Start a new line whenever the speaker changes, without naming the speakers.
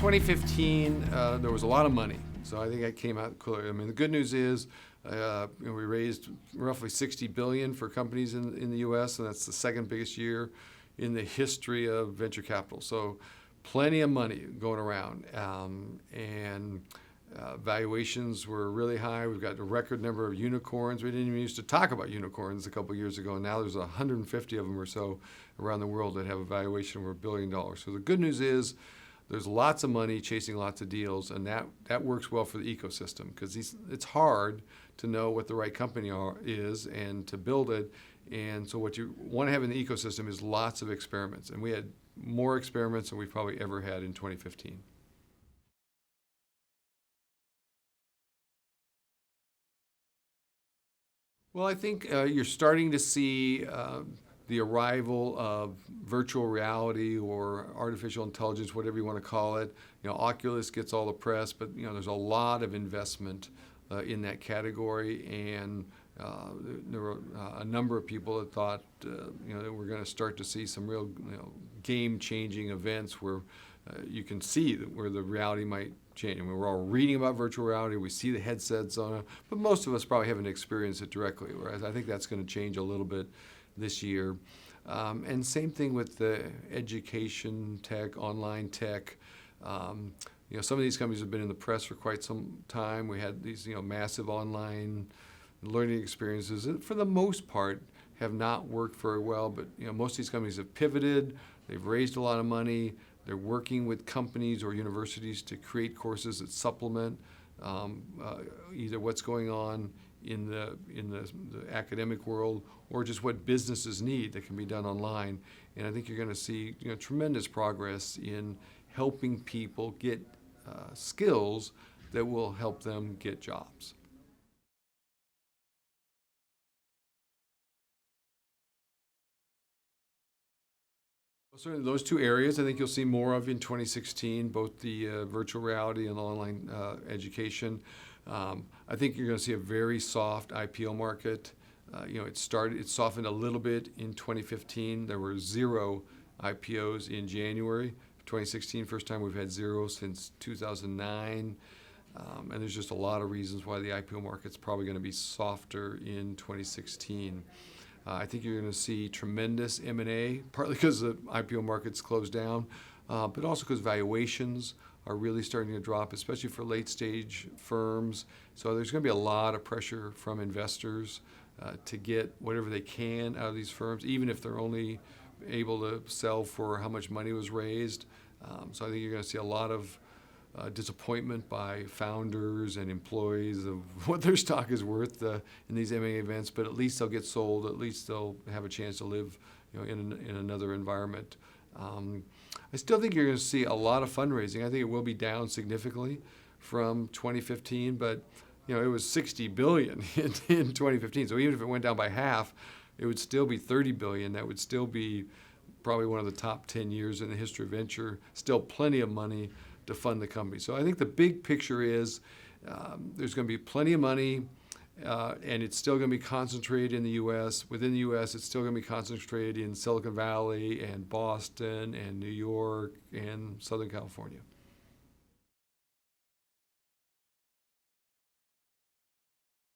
2015, there was a lot of money, so I think I came out clear. I mean, the good news is we raised roughly $60 billion for companies in the U.S., and that's the second biggest year in the history of venture capital. So plenty of money going around, and valuations were really high. We've got a record number of unicorns. We didn't even used to talk about unicorns a couple years ago, and now there's 150 of them or so around the world that have a valuation over $1 billion. So the good news is there's lots of money chasing lots of deals, and that works well for the ecosystem, because it's hard to know what the right company is and to build it. And so what you want to have in the ecosystem is lots of experiments, and we had more experiments than we've probably ever had in 2015. Well, I think you're starting to see the arrival of virtual reality or artificial intelligence, whatever you want to call it. Oculus gets all the press, but there's a lot of investment in that category, and there were a number of people that thought that we're going to start to see some real game-changing events where you can see where the reality might change. I mean, we're all reading about virtual reality, we see the headsets on it, but most of us probably haven't experienced it directly, whereas I think that's going to change a little bit this year. And same thing with the education tech, online tech. Some of these companies have been in the press for quite some time. We had these massive online learning experiences that for the most part have not worked very well, but most of these companies have pivoted, they've raised a lot of money, they're working with companies or universities to create courses that supplement either what's going on in the academic world or just what businesses need that can be done online. And I think you're going to see tremendous progress in helping people get skills that will help them get jobs. Certainly those two areas I think you'll see more of in 2016, both the virtual reality and online education. I think you're going to see a very soft IPO market. It softened a little bit in 2015. There were 0 IPOs in January. 2016, first time we've had 0 since 2009. And there's just a lot of reasons why the IPO market's probably going to be softer in 2016. I think you're going to see tremendous M&A, partly because the IPO market's closed down, but also because valuations are really starting to drop, especially for late-stage firms. So there's going to be a lot of pressure from investors to get whatever they can out of these firms, even if they're only able to sell for how much money was raised. So I think you're going to see a lot of disappointment by founders and employees of what their stock is worth in these M&A events, but at least they'll get sold. At least they'll have a chance to live, in another environment. I still think you're going to see a lot of fundraising. I think it will be down significantly from 2015, but it was $60 billion in 2015. So even if it went down by half, it would still be $30 billion. That would still be probably one of the top 10 years in the history of venture. Still plenty of money to fund the company. So I think the big picture is there's going to be plenty of money, and it's still going to be concentrated in the U.S. Within the U.S., it's still going to be concentrated in Silicon Valley and Boston and New York and Southern California.